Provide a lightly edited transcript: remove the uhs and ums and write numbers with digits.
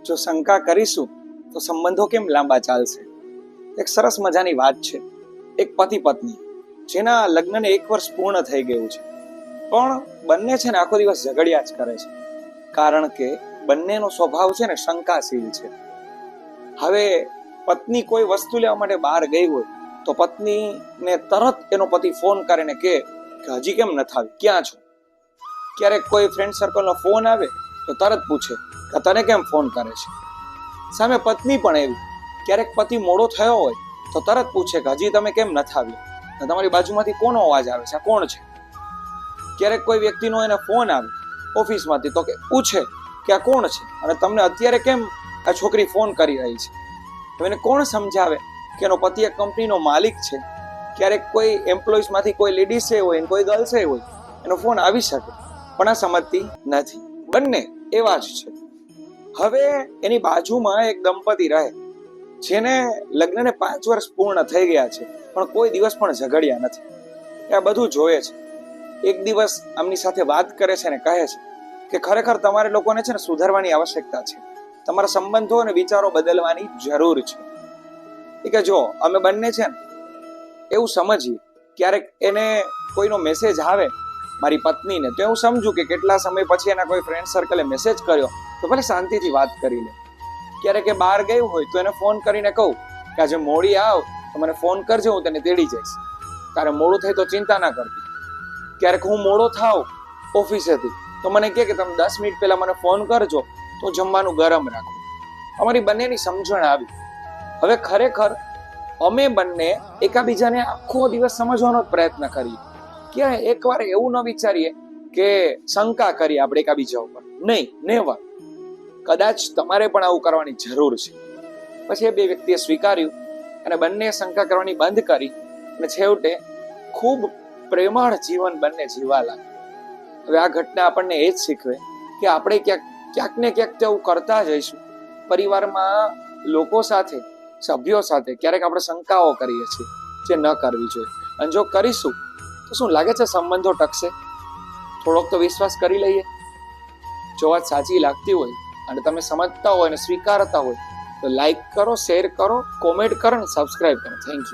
જો શંકા કરીશું તો સંબંધો કેમ લાંબા ચાલશે? એક સરસ મજાની વાત છે. એક પતિ પત્ની જેના લગ્નને 1 વર્ષ પૂર્ણ થઈ ગયું છે, પણ બંને છે ને આખો દિવસ ઝઘડ્યા જ કરે છે. કારણ કે બંનેનો સ્વભાવ છે ને શંકાશીલ છે. હવે પત્ની કોઈ વસ્તુ લેવા માટે બહાર ગઈ હોય તો પત્નીને તરત એનો પતિ ફોન કરીને કહે કે હજી કેમ નથી આવી, ક્યાં છો? ક્યારેક કોઈ ફ્રેન્ડ સર્કલનો ફોન આવે તો તરત પૂછે કે તને કેમ ફોન કરે છે? સામે પત્ની પણ એવી, ક્યારેક પતિ મોડો થયો હોય તો તરત પૂછે કે હજી તમે કેમ નથી આવ્યા? તમારી બાજુમાંથી કોનો અવાજ આવે છે, આ કોણ છે? ક્યારેક કોઈ વ્યક્તિનો એને ફોન આવે ઓફિસમાંથી તો કે પૂછે કે આ કોણ છે અને તમને અત્યારે કેમ આ છોકરી ફોન કરી રહી છે? તો એને કોણ સમજાવે કે એનો પતિ એક કંપનીનો માલિક છે? ક્યારેક કોઈ એમ્પ્લોઈઝમાંથી કોઈ લેડીઝ હોય કોઈ ગર્લ્સ હોય એનો ફોન આવી શકે, પણ આ સમજતી નથી. બંને એવા જ છે. હવે એની બાજુમાં એક દંપતી રહે જેને લગ્નને 5 વર્ષ પૂર્ણ થઈ ગયા છે, પણ કોઈ દિવસ પણ ઝઘડ્યા નથી. એ આ બધું જોયે છે. એક દિવસ આમની સાથે વાત કરે છે ને કહે છે કે ખરેખર તમારે લોકોને છે ને સુધારવાની આવશ્યકતા છે. તમારા સંબંધો અને વિચારો બદલવાની જરૂર છે. એ કે જો અમે બંને છે ને એવું સમજીએ, ક્યારેક એને કોઈનો મેસેજ આવે મારી પત્નીને તો હું સમજુ કે કેટલા સમય પછી એના કોઈ ફ્રેન્ડ સર્કલે મેસેજ કર્યો તો ભલે શાંતિથી વાત કરી લે. ક્યારેક એ બહાર ગયું હોય તો એને ફોન કરીને કહું કે આજે મોડી આવ તો મને ફોન કરજો, હું તને તેડી જઈશ. તારે મોડું થાય તો ચિંતા ના કરતી. ક્યારેક હું મોડો થાવ ઓફિસેથી તો મને કહે કે તમે 10 મિનિટ પહેલા મને ફોન કરજો તો જમવાનું ગરમ રાખો. અમારી બંનેની સમજણ આવી. હવે ખરેખર અમે બંને એકાબીજાને આખો દિવસ સમજવાનો પ્રયત્ન કરીએ. ક્યાંય એકવાર એવું ન વિચારીએ કે શંકા કરીએ આપણે એકાબીજા ઉપર. નહીં, નેવર. કદાચ તમારે પણ આવું કરવાની જરૂર છે. પછી એ બે વ્યક્તિએ સ્વીકાર્યું અને બંને શંકા કરવાની બંધ કરી અને છેવટે ખૂબ પ્રેમાળ જીવન બંને જીવવા લાગ્યા. હવે આ ઘટના આપણને એ જ શીખવે કે આપણે ક્યાંક ને ક્યાંક તેવું કરતા જઈશું. પરિવારમાં લોકો સાથે, સભ્યો સાથે ક્યારેક આપણે શંકાઓ કરીએ છીએ જે ન કરવી જોઈએ. અને જો કરીશું તો શું લાગે છે સંબંધો ટકશે? થોડોક તો વિશ્વાસ કરી લઈએ. જો વાત સાચી લાગતી હોય અને તમે સમજતા હોય અને સ્વીકારતા હોય તો લાઈક કરો, શેર કરો, કોમેન્ટ કરો અને સબસ્ક્રાઇબ કરો. Thank you.